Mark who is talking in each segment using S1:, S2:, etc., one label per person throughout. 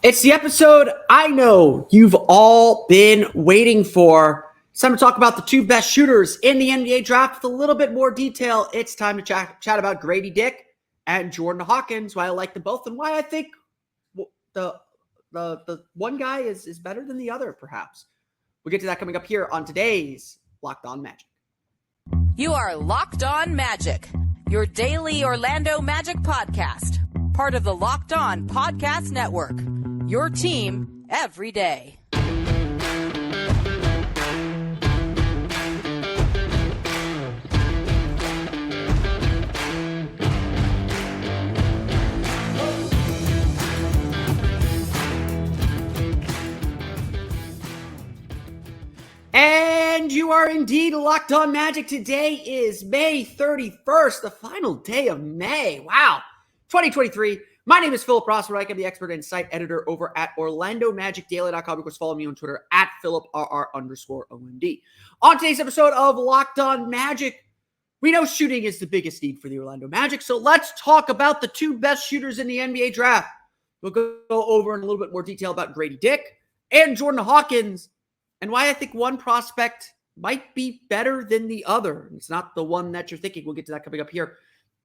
S1: It's the episode I know you've all been waiting for. It's time to talk about the two best shooters in the NBA draft with a little bit more detail. It's time to chat about Gradey Dick and Jordan Hawkins, why I like them both and why I think the one guy is better than the other, perhaps. We'll get to that coming up here on today's Locked On Magic.
S2: You are Locked On Magic, your daily Orlando Magic podcast, part of the Locked On Podcast Network. Your team every day.
S1: And you are indeed Locked On Magic. Today is May 31st, the final day of May. Wow, 2023. My name is Philip Rossreich. I'm the expert and site editor over at OrlandoMagicDaily.com. Of course, follow me on Twitter at PhilipRR_OMD. On today's episode of Locked On Magic, we know shooting is the biggest need for the Orlando Magic, so let's talk about the two best shooters in the NBA draft. We'll go over in a little bit more detail about Gradey Dick and Jordan Hawkins and why I think one prospect might be better than the other. It's not the one that you're thinking. We'll get to that coming up here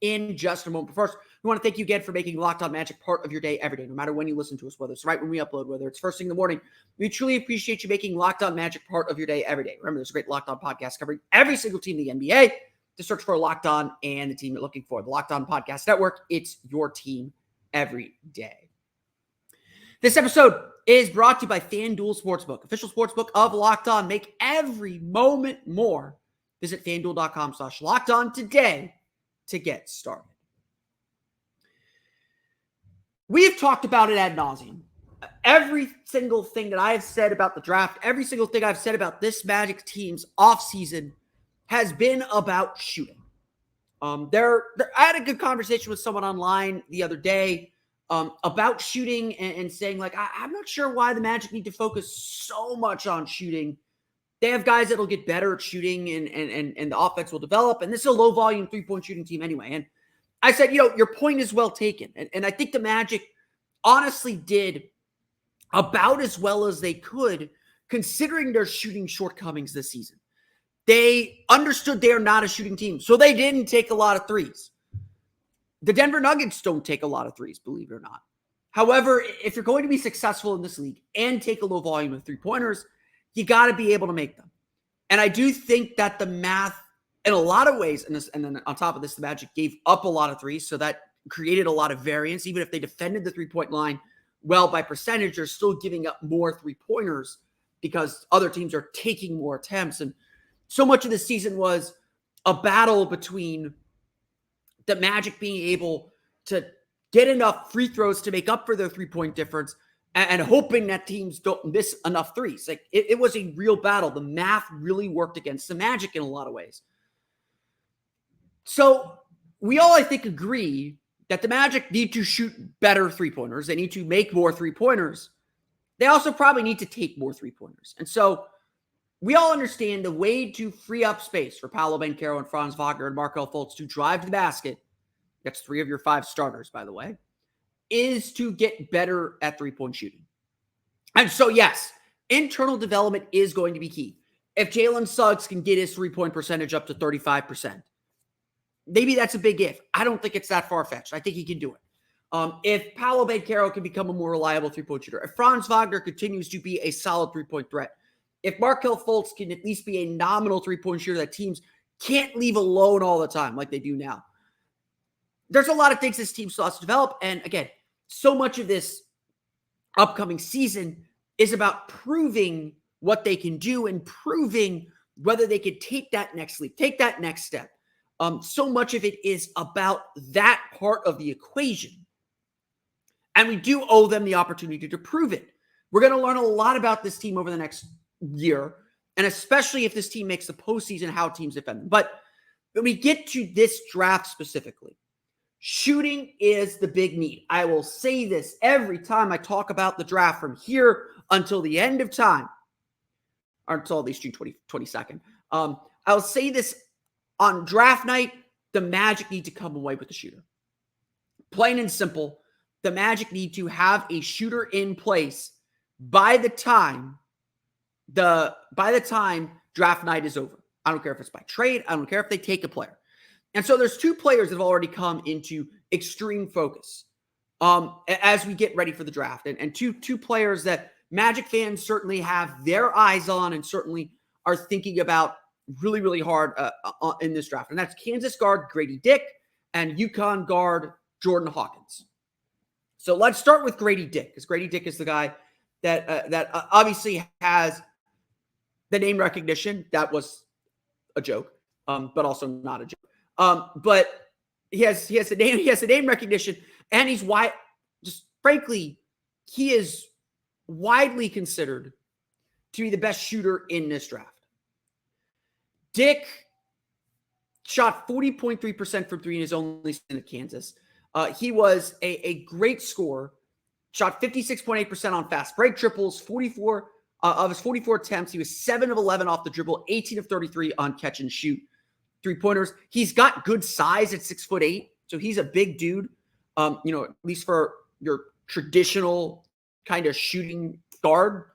S1: in just a moment. But first, we want to thank you again for making Locked On Magic part of your day every day, no matter when you listen to us, whether it's right when we upload, whether it's first thing in the morning. We truly appreciate you making Locked On Magic part of your day every day. Remember, there's a great Locked On podcast covering every single team in the NBA. To search for Locked On and the team you're looking for. The Locked On Podcast Network, it's your team every day. This episode is brought to you by FanDuel Sportsbook, official sportsbook of Locked On. Make every moment more. Visit FanDuel.com/LockedOn today to get started. We've talked about it ad nauseum. Every single thing that I've said about the draft, every single thing I've said about this Magic team's offseason has been about shooting. I had a good conversation with someone online the other day about shooting and saying, like, I'm not sure why the Magic need to focus so much on shooting. They have guys that'll get better at shooting and the offense will develop. And this is a low volume 3-point shooting team anyway. And I said, your point is well taken. And I think the Magic honestly did about as well as they could, considering their shooting shortcomings this season. They understood they are not a shooting team, so they didn't take a lot of threes. The Denver Nuggets don't take a lot of threes, believe it or not. However, if you're going to be successful in this league and take a low volume of three-pointers, you got to be able to make them. And I do think that the math, in a lot of ways, and then on top of this, the Magic gave up a lot of threes, so that created a lot of variance. Even if they defended the three-point line well by percentage, they're still giving up more three-pointers because other teams are taking more attempts. And so much of the season was a battle between the Magic being able to get enough free throws to make up for their three-point difference and hoping that teams don't miss enough threes. Like it was a real battle. The math really worked against the Magic in a lot of ways. So we all, I think, agree that the Magic need to shoot better three-pointers. They need to make more three-pointers. They also probably need to take more three-pointers. And so we all understand the way to free up space for Paolo, Banchero, and Franz Wagner and Markelle Fultz to drive to the basket, that's 3 of your 5 starters, by the way, is to get better at three-point shooting. And so, yes, internal development is going to be key. If Jalen Suggs can get his three-point percentage up to 35%, maybe that's a big if. I don't think it's that far-fetched. I think he can do it. If Paolo Banchero can become a more reliable three-point shooter, if Franz Wagner continues to be a solid three-point threat, if Markelle Fultz can at least be a nominal three-point shooter that teams can't leave alone all the time like they do now, there's a lot of things this team still has to develop. And again, so much of this upcoming season is about proving what they can do and proving whether they can take that next leap, take that next step. So much of it is about that part of the equation. And we do owe them the opportunity to prove it. We're going to learn a lot about this team over the next year, and especially if this team makes the postseason, how teams defend them. But when we get to this draft specifically, shooting is the big need. I will say this every time I talk about the draft from here until the end of time, or until at least June 22nd. I'll say this on draft night, the Magic need to come away with the shooter. Plain and simple, the Magic need to have a shooter in place by the time draft night is over. I don't care if it's by trade. I don't care if they take a player. And so there's two players that have already come into extreme focus as we get ready for the draft. And two players that Magic fans certainly have their eyes on and certainly are thinking about really, really hard in this draft. And that's Kansas guard Gradey Dick and UConn guard Jordan Hawkins. So let's start with Gradey Dick, because Gradey Dick is the guy that obviously has the name recognition. That was a joke, but also not a joke. But he has the name recognition, and he's frankly, he is widely considered to be the best shooter in this draft. Dick shot 40.3% from three in his only stint at Kansas. He was a great scorer, shot 56.8% on fast break triples, 44 of his 44 attempts. He was 7 of 11 off the dribble, 18 of 33 on catch and shoot three-pointers. He's got good size at 6'8", so he's a big dude, at least for your traditional kind of shooting guard.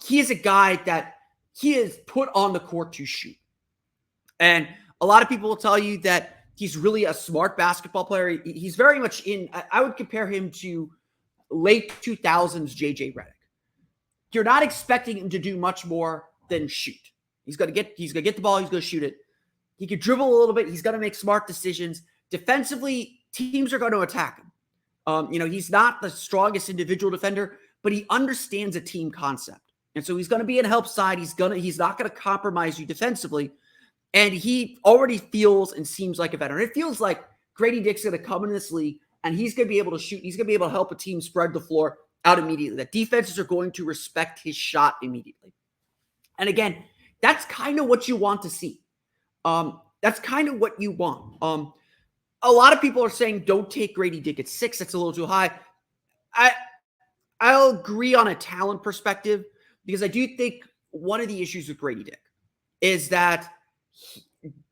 S1: He is a guy that he is put on the court to shoot. And a lot of people will tell you that he's really a smart basketball player. He's very much I would compare him to late 2000s JJ Redick. You're not expecting him to do much more than shoot. He's going to get the ball. He's going to shoot it. He could dribble a little bit. He's going to make smart decisions. Defensively, teams are going to attack him. He's not the strongest individual defender, but he understands a team concept. And so he's going to be in help side. He's not going to compromise you defensively. And he already feels and seems like a veteran. It feels like Gradey Dick's going to come in this league and he's going to be able to shoot. He's going to be able to help a team spread the floor out immediately. That defenses are going to respect his shot immediately. And again, that's kind of what you want to see. That's kind of what you want. A lot of people are saying don't take Gradey Dick at 6. That's a little too high. I'll agree on a talent perspective, because I do think one of the issues with Gradey Dick is that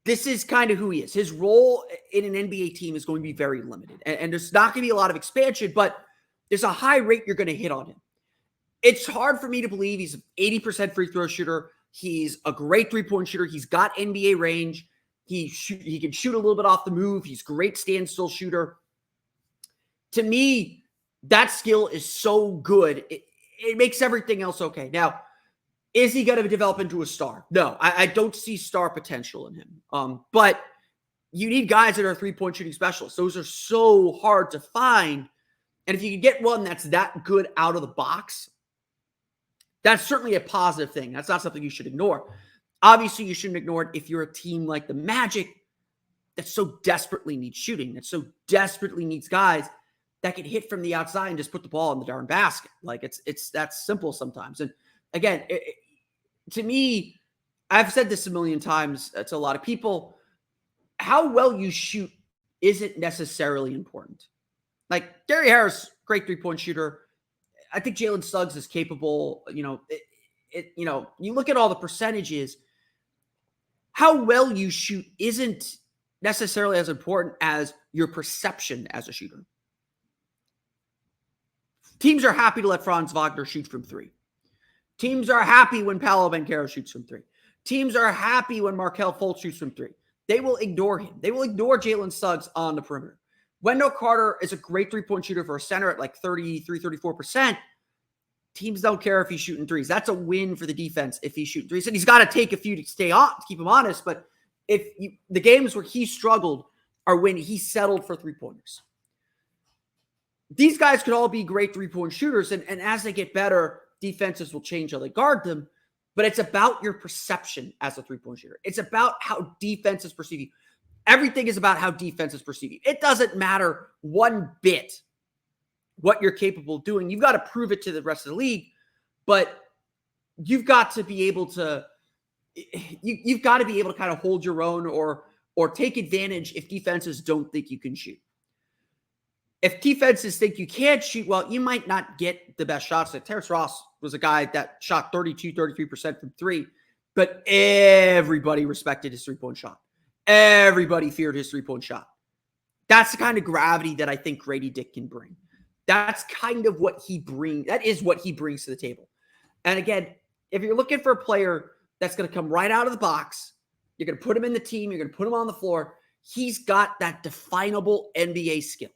S1: this is kind of who he is. His role in an NBA team is going to be very limited. And there's not going to be a lot of expansion, but there's a high rate you're going to hit on him. It's hard for me to believe he's an 80% free throw shooter. He's a great three-point shooter. He's got NBA range. He can shoot a little bit off the move. He's a great standstill shooter. To me, that skill is so good. It makes everything else okay. Now, is he going to develop into a star? No, I don't see star potential in him. But you need guys that are three-point shooting specialists. Those are so hard to find. And if you can get one that's that good out of the box, that's certainly a positive thing. That's not something you should ignore. Obviously, you shouldn't ignore it if you're a team like the Magic that so desperately needs shooting, that so desperately needs guys that can hit from the outside and just put the ball in the darn basket. Like it's that simple sometimes. And again, to me, I've said this a million times to a lot of people, how well you shoot isn't necessarily important. Like Gary Harris, great three-point shooter. I think Jalen Suggs is capable. You look at all the percentages, how well you shoot isn't necessarily as important as your perception as a shooter. Teams are happy to let Franz Wagner shoot from three. Teams are happy when Paolo Banchero shoots from three. Teams are happy when Markelle Fultz shoots from three. They will ignore him. They will ignore Jalen Suggs on the perimeter. Wendell Carter is a great three-point shooter for a center at like 33, 34%. Teams don't care if he's shooting threes. That's a win for the defense if he's shooting threes. And he's got to take a few to stay on, to keep him honest. But the games where he struggled are when he settled for three-pointers. These guys could all be great three-point shooters. And as they get better, defenses will change how they guard them. But it's about your perception as a three-point shooter. It's about how defenses perceive you. Everything is about how defenses perceive you. It doesn't matter one bit what you're capable of doing. You've got to prove it to the rest of the league, but you've got to be able to kind of hold your own or take advantage if defenses don't think you can shoot. If defenses think you can't shoot, well, you might not get the best shots. Like Terrence Ross was a guy that shot 32, 33% from three, but everybody respected his three-point shot. Everybody feared his three-point shot. That's the kind of gravity that I think Gradey Dick can bring. That's kind of what he brings. That is what he brings to the table. And again, if you're looking for a player that's going to come right out of the box, you're going to put him in the team, you're going to put him on the floor, he's got that definable NBA skill.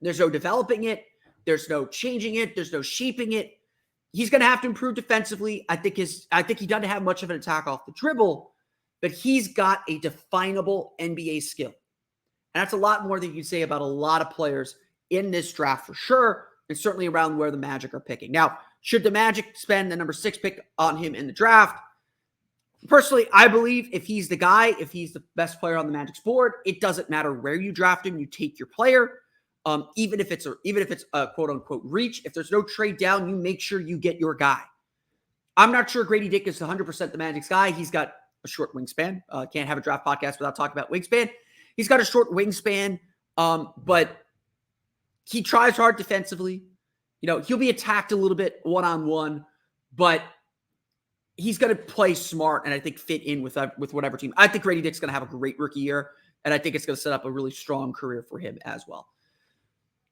S1: There's no developing it. There's no changing it. There's no shaping it. He's going to have to improve defensively. I think he doesn't have much of an attack off the dribble, but he's got a definable NBA skill. And that's a lot more than you can say about a lot of players in this draft for sure, and certainly around where the Magic are picking. Now, should the Magic spend the number 6 pick on him in the draft? Personally, I believe if he's the guy, if he's the best player on the Magic's board, it doesn't matter where you draft him. You take your player, even if it's a quote unquote reach. If there's no trade down, you make sure you get your guy. I'm not sure Gradey Dick is 100% the Magic's guy. He's got a short wingspan. Can't have a draft podcast without talking about wingspan. He's got a short wingspan, but he tries hard defensively. He'll be attacked a little bit one-on-one, but he's going to play smart and I think fit in with whatever team. I think Gradey Dick's going to have a great rookie year, and I think it's going to set up a really strong career for him as well.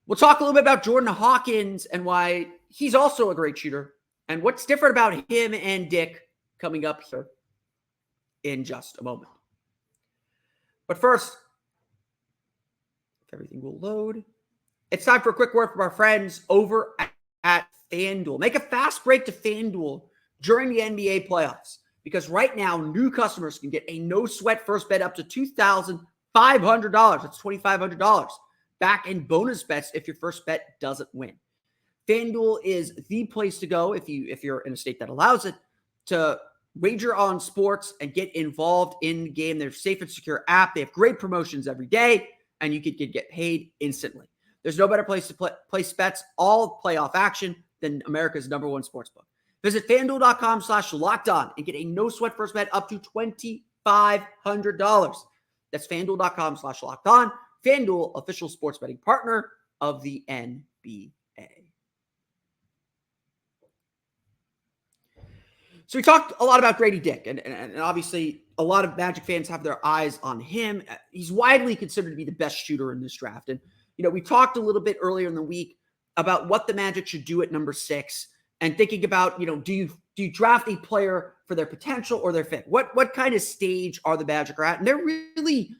S1: We'll talk a little bit about Jordan Hawkins and why he's also a great shooter and what's different about him and Dick coming up here in just a moment. But first, if everything will load, it's time for a quick word from our friends over at FanDuel. Make a fast break to FanDuel during the NBA playoffs, because right now new customers can get a no-sweat first bet up to $2,500. That's $2,500 back in bonus bets if your first bet doesn't win. FanDuel is the place to go if you're in a state that allows it to wager on sports and get involved in the game. They're a safe and secure app. They have great promotions every day, and you could get paid instantly. There's no better place to place bets, all playoff action, than America's #1 sportsbook. Visit FanDuel.com/LockedOn and get a no-sweat first bet up to $2,500. That's FanDuel.com/LockedOn. FanDuel, official sports betting partner of the NBA. So we talked a lot about Gradey Dick, and obviously a lot of Magic fans have their eyes on him. He's widely considered to be the best shooter in this draft. And, we talked a little bit earlier in the week about what the Magic should do at number 6 and thinking about, do you draft a player for their potential or their fit? What kind of stage are the Magic at? And they're really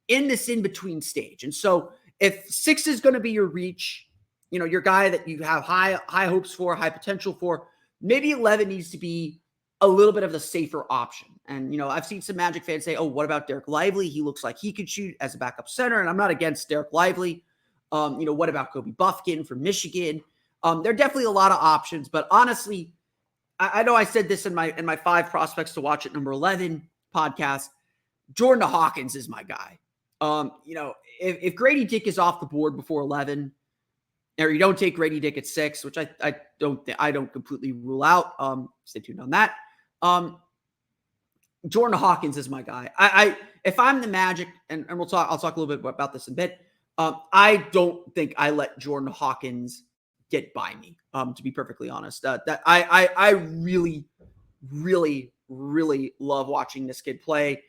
S1: in this in-between stage. And so if 6 is going to be your reach, your guy that you have high hopes for, high potential for, maybe 11 needs to be a little bit of the safer option. And, I've seen some Magic fans say, oh, what about Derek Lively? He looks like he could shoot as a backup center. And I'm not against Derek Lively. What about Kobe Buffkin from Michigan? There are definitely a lot of options, but honestly, I know I said this in my 5 prospects to watch at number 11 podcast. Jordan Hawkins is my guy. If Gradey Dick is off the board before 11, or you don't take Gradey Dick at 6, which I don't completely rule out. Stay tuned on that. Jordan Hawkins is my guy. If I'm the Magic, and I'll talk a little bit about this in a bit. I don't think I let Jordan Hawkins get by me, to be perfectly honest. I really, really, really love watching this kid play.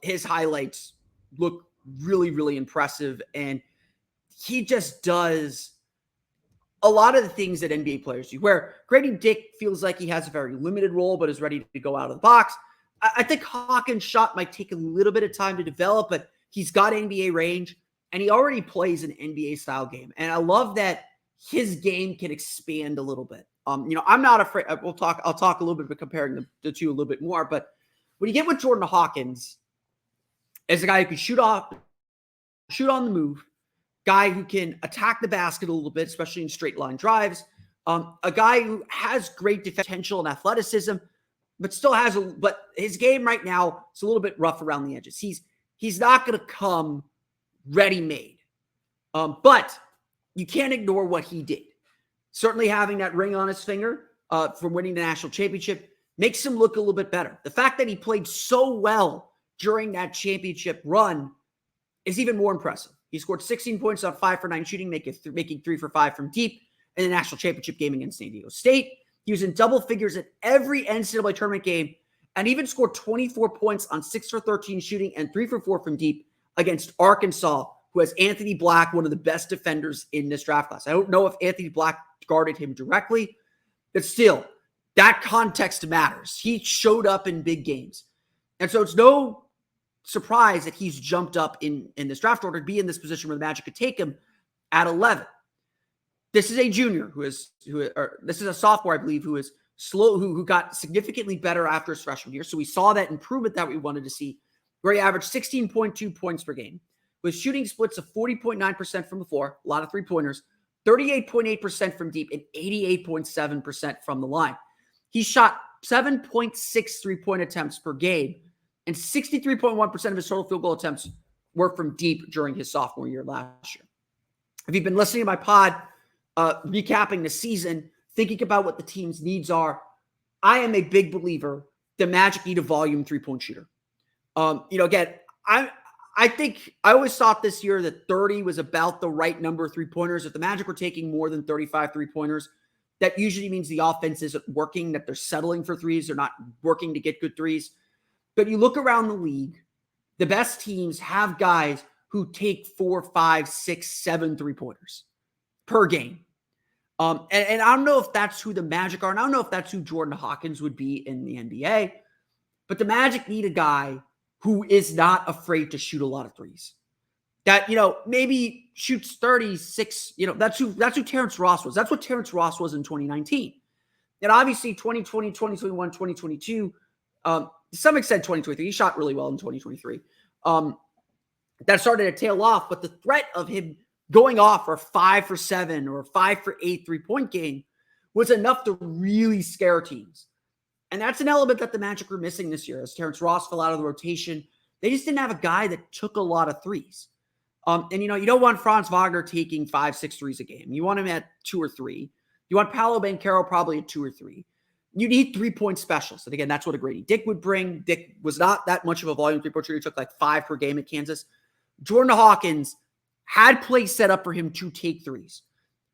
S1: His highlights look really, really impressive, and he just does a lot of the things that NBA players do, where Gradey Dick feels like he has a very limited role but is ready to go out of the box. I think Hawkins' shot might take a little bit of time to develop, but he's got NBA range, and he already plays an NBA-style game. And I love that his game can expand a little bit. I'm not afraid. I'll talk a little bit about comparing the two a little bit more. But when you get with Jordan Hawkins, as a guy who can shoot on the move, guy who can attack the basket a little bit, especially in straight line drives, a guy who has great potential and athleticism, but still but his game right now is a little bit rough around the edges. He's not going to come ready-made. But you can't ignore what he did. Certainly having that ring on his finger from winning the national championship makes him look a little bit better. The fact that he played so well during that championship run is even more impressive. He scored 16 points on 5 for 9 shooting, making 3 for 5 from deep in the national championship game against San Diego State. He was in double figures at every NCAA tournament game and even scored 24 points on 6 for 13 shooting and 3 for 4 from deep against Arkansas who has Anthony Black, one of the best defenders in this draft class. I don't know if Anthony Black guarded him directly, but still, that context matters. He showed up in big games. And so it's no surprise that he's jumped up in this draft order to be in this position where the Magic could take him at 11. This is a junior this is a sophomore, I believe, who is slow, who got significantly better after his freshman year. So we saw that improvement that we wanted to see, where he averaged 16.2 points per game with shooting splits of 40.9% from the floor, a lot of three-pointers, 38.8% from deep, and 88.7% from the line. He shot 7.6 three-point attempts per game, and 63.1% of his total field goal attempts were from deep during his sophomore year last year. If you've been listening to my pod, recapping the season, thinking about what the team's needs are, I am a big believer the Magic need a volume three-point shooter. Again, I think I always thought this year that 30 was about the right number of three-pointers. If the Magic were taking more than 35 three-pointers, that usually means the offense isn't working, that they're settling for threes. They're not working to get good threes. But you look around the league, the best teams have guys who take 4, 5, 6, 7 three-pointers per game. And I don't know if that's who the Magic are, and I don't know if that's who Jordan Hawkins would be in the NBA. But the Magic need a guy who is not afraid to shoot a lot of threes. That, maybe shoots 36, that's who Terrence Ross was. That's what Terrence Ross was in 2019. And obviously 2020, 2021, 2022, to some extent 2023, he shot really well in 2023. That started to tail off, but the threat of him going off for 5 for 7 or 5 for 8 3-point game was enough to really scare teams. And that's an element that the Magic were missing this year. As Terrence Ross fell out of the rotation, they just didn't have a guy that took a lot of threes. You don't want Franz Wagner taking 5, 6 threes a game. You want him at 2 or 3. You want Paolo Banchero probably at 2 or 3. You need 3-point specialists. And again, that's what a Gradey Dick would bring. Dick was not that much of a volume three-point shooter. He took like 5 per game at Kansas. Jordan Hawkins had plays set up for him to take threes.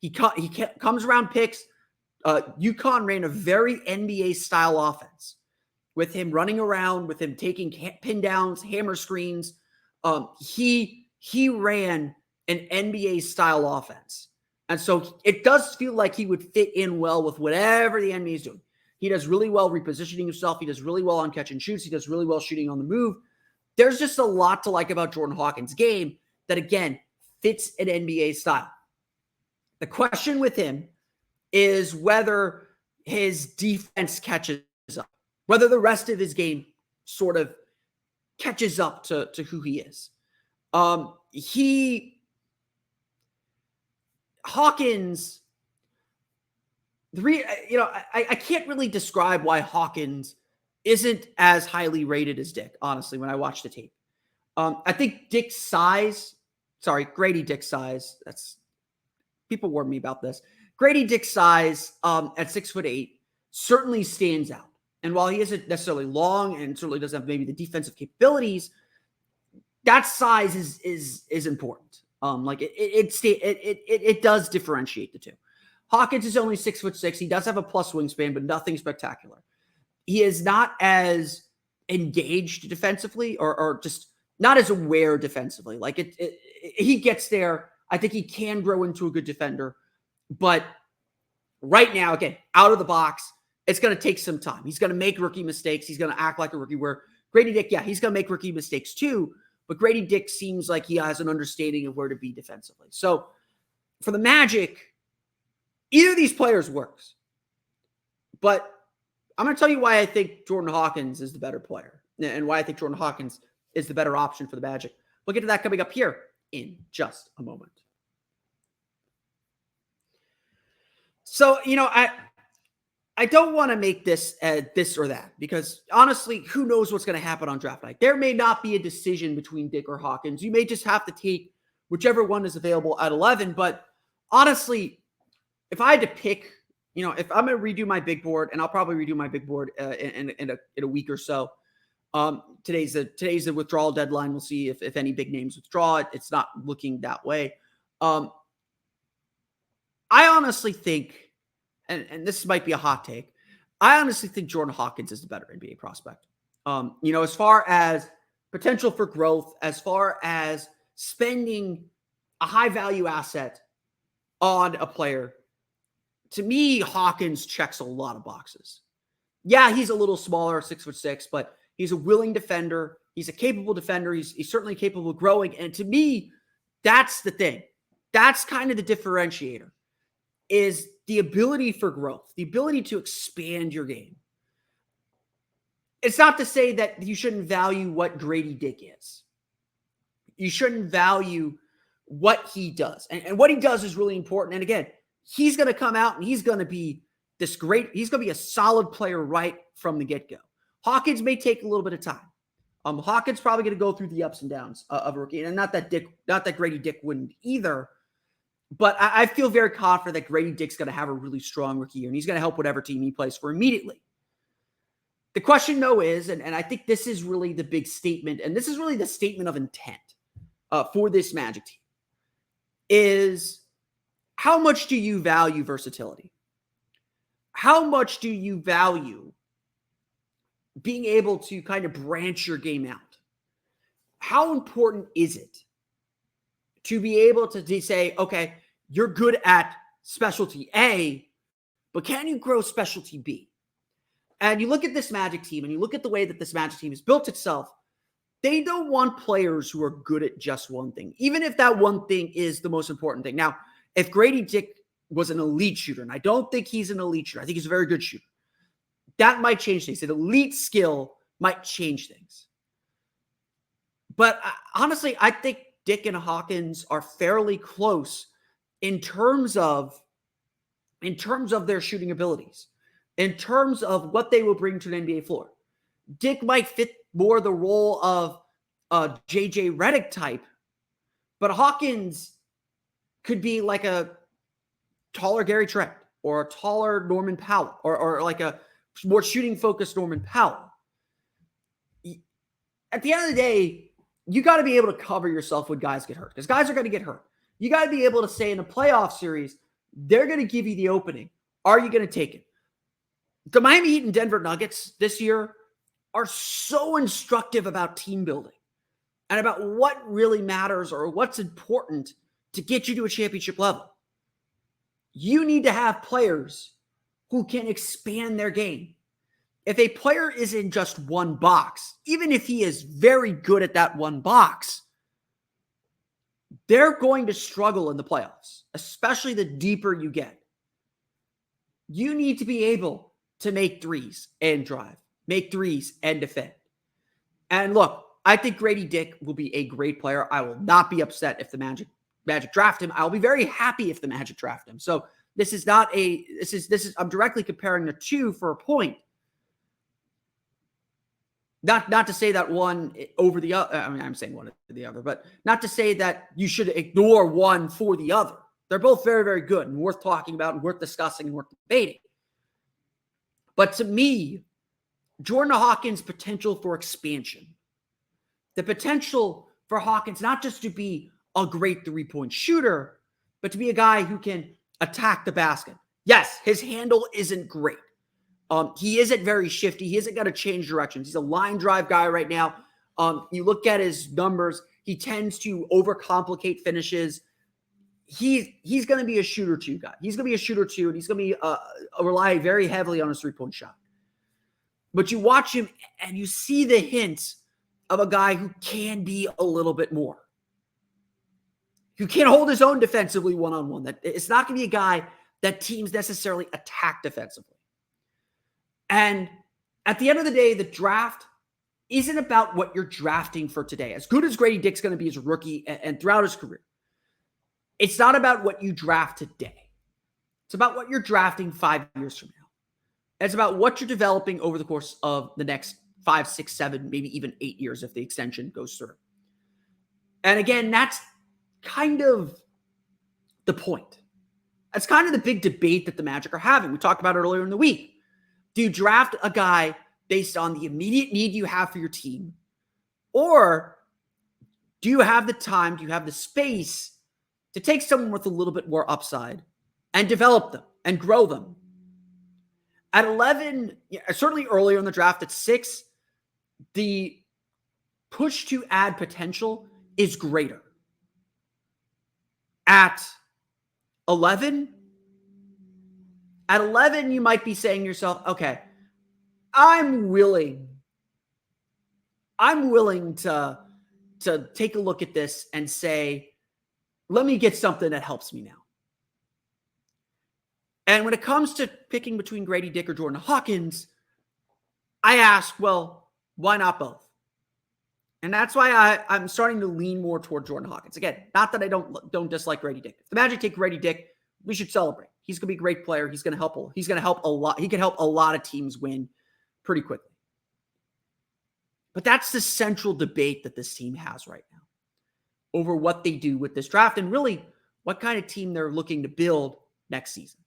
S1: He comes around picks. UConn ran a very NBA-style offense with him running around, with him taking pin downs, hammer screens. He ran an NBA-style offense. And so it does feel like he would fit in well with whatever the NBA is doing. He does really well repositioning himself. He does really well on catch and shoots. He does really well shooting on the move. There's just a lot to like about Jordan Hawkins' game that, again, fits an NBA style. The question with him is whether his defense catches up, whether the rest of his game sort of catches up to who he is. Hawkins, I can't really describe why Hawkins isn't as highly rated as Dick, honestly, when I watch the tape. I think Gradey Dick's size, people warned me about this. Gradey Dick's size at 6'8" certainly stands out. And while he isn't necessarily long and certainly doesn't have maybe the defensive capabilities, that size is important. It does differentiate the two. Hawkins is only 6'6". He does have a plus wingspan, but nothing spectacular. He is not as engaged defensively or just not as aware defensively. He gets there. I think he can grow into a good defender. But right now, again, out of the box, it's going to take some time. He's going to make rookie mistakes. He's going to act like a rookie, where Gradey Dick, he's going to make rookie mistakes too. But Gradey Dick seems like he has an understanding of where to be defensively. So for the Magic, either of these players works. But I'm going to tell you why I think Jordan Hawkins is the better player and why I think Jordan Hawkins is the better option for the Magic. We'll get to that coming up here in just a moment. So, I don't want to make this this or that, because honestly, who knows what's going to happen on draft night? There may not be a decision between Dick or Hawkins. You may just have to take whichever one is available at 11. But honestly, if I had to pick, if I'm going to redo my big board, and I'll probably redo my big board in a week or so. Today's the withdrawal deadline. We'll see if any big names withdraw. It's not looking that way. I honestly think, and this might be a hot take, I honestly think Jordan Hawkins is the better NBA prospect. As far as potential for growth, as far as spending a high value asset on a player, to me, Hawkins checks a lot of boxes. Yeah, he's a little smaller, 6'6", but he's a willing defender. He's a capable defender. He's certainly capable of growing. And to me, that's the thing. That's kind of the differentiator, is the ability for growth, the ability to expand your game. It's not to say that you shouldn't value what Gradey Dick is. You shouldn't value what he does. And what he does is really important. And again, he's going to come out and he's going to be he's going to be a solid player right from the get-go. Hawkins may take a little bit of time. Hawkins probably going to go through the ups and downs of a rookie. And not that Gradey Dick wouldn't either. But I feel very confident that Gradey Dick's going to have a really strong rookie year, and he's going to help whatever team he plays for immediately. The question, though, is, and I think this is really the big statement, and this is really the statement of intent for this Magic team, is how much do you value versatility? How much do you value being able to kind of branch your game out? How important is it to be able to say, okay, you're good at specialty A, but can you grow specialty B? And you look at this Magic team and you look at the way that this Magic team has built itself, they don't want players who are good at just one thing, even if that one thing is the most important thing. Now, if Gradey Dick was an elite shooter, and I don't think he's an elite shooter, I think he's a very good shooter, that might change things. An elite skill might change things. But honestly, I think Dick and Hawkins are fairly close in terms of their shooting abilities, in terms of what they will bring to an NBA floor. Dick might fit more the role of a JJ Redick type, but Hawkins could be like a taller Gary Trent or a taller Norman Powell or like a more shooting-focused Norman Powell. At the end of the day, you got to be able to cover yourself when guys get hurt, because guys are going to get hurt. You got to be able to say in a playoff series, they're going to give you the opening. Are you going to take it? The Miami Heat and Denver Nuggets this year are so instructive about team building and about what really matters or what's important to get you to a championship level. You need to have players who can expand their game. If a player is in just one box, even if he is very good at that one box, they're going to struggle in the playoffs, especially the deeper you get. You need to be able to make threes and drive, make threes and defend. And look, I think Gradey Dick will be a great player. I will not be upset if the Magic draft him. I'll be very happy if the Magic draft him. So this is I'm directly comparing the two for a point. Not to say that one over the other. I mean, I'm saying one over the other, but not to say that you should ignore one for the other. They're both very, very good and worth talking about and worth discussing and worth debating. But to me, Jordan Hawkins' potential for expansion, the potential for Hawkins not just to be a great three-point shooter, but to be a guy who can attack the basket. Yes, his handle isn't great. He isn't very shifty. He isn't going to change directions. He's a line drive guy right now. You look at his numbers, he tends to overcomplicate finishes. He's going to be a shooter two guy. He's going to be a shooter two, and he's going to be rely very heavily on his three-point shot. But you watch him, and you see the hints of a guy who can be a little bit more, who can hold his own defensively one-on-one. That it's not going to be a guy that teams necessarily attack defensively. And at the end of the day, the draft isn't about what you're drafting for today. As good as Gradey Dick's going to be as a rookie and throughout his career, it's not about what you draft today. It's about what you're drafting 5 years from now. It's about what you're developing over the course of the next 5, 6, 7, maybe even 8 years if the extension goes through. And again, that's kind of the point. That's kind of the big debate that the Magic are having. We talked about it earlier in the week. Do you draft a guy based on the immediate need you have for your team? Or do you have the time, do you have the space to take someone with a little bit more upside and develop them and grow them? At 11, certainly earlier in the draft, at 6, the push to add potential is greater. At 11, you might be saying to yourself, okay, I'm willing to take a look at this and say, let me get something that helps me now. And when it comes to picking between Gradey Dick or Jordan Hawkins, I ask, well, why not both? And that's why I'm starting to lean more toward Jordan Hawkins. Again, not that I don't dislike Gradey Dick. If the Magic take Gradey Dick, we should celebrate. He's going to be a great player. He's going to help a lot. He can help a lot of teams win pretty quickly. But that's the central debate that this team has right now over what they do with this draft and really what kind of team they're looking to build next season.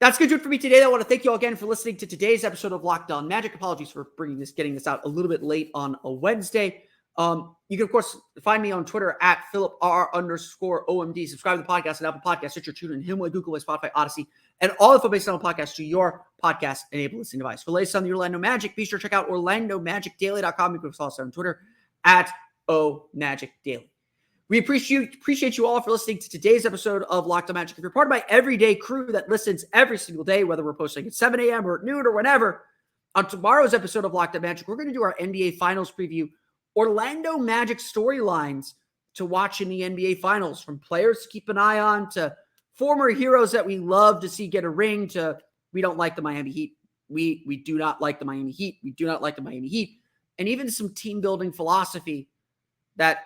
S1: That's going to do it for me today. I want to thank you all again for listening to today's episode of Locked On Magic. Apologies for getting this out a little bit late on a Wednesday. You can, of course, find me on Twitter at @PhilipR_OMD. Subscribe to the podcast on Apple Podcasts, Stitcher, TuneIn, Himalaya, Google Play, Spotify, Odyssey, and all info based on podcasts to your podcast-enabled listening device. For the latest on the Orlando Magic, be sure to check out OrlandoMagicDaily.com. You can follow us on Twitter at @OMagicDaily. We appreciate you all for listening to today's episode of Locked On Magic. If you're part of my everyday crew that listens every single day, whether we're posting at 7 a.m. or at noon or whenever, on tomorrow's episode of Locked On Magic, we're going to do our NBA Finals preview, Orlando Magic storylines to watch in the NBA Finals, from players to keep an eye on to former heroes that we love to see get a ring to we don't like the Miami Heat. We do not like the Miami Heat. We do not like the Miami Heat. And even some team building philosophy that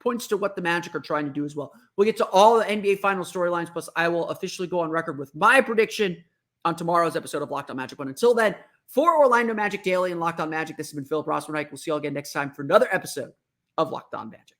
S1: points to what the Magic are trying to do as well. We'll get to all the NBA Finals storylines, plus I will officially go on record with my prediction on tomorrow's episode of Locked On Magic. But until then, for Orlando Magic Daily and Locked On Magic, this has been Philip Rossman-Reich. We'll see you all again next time for another episode of Locked On Magic.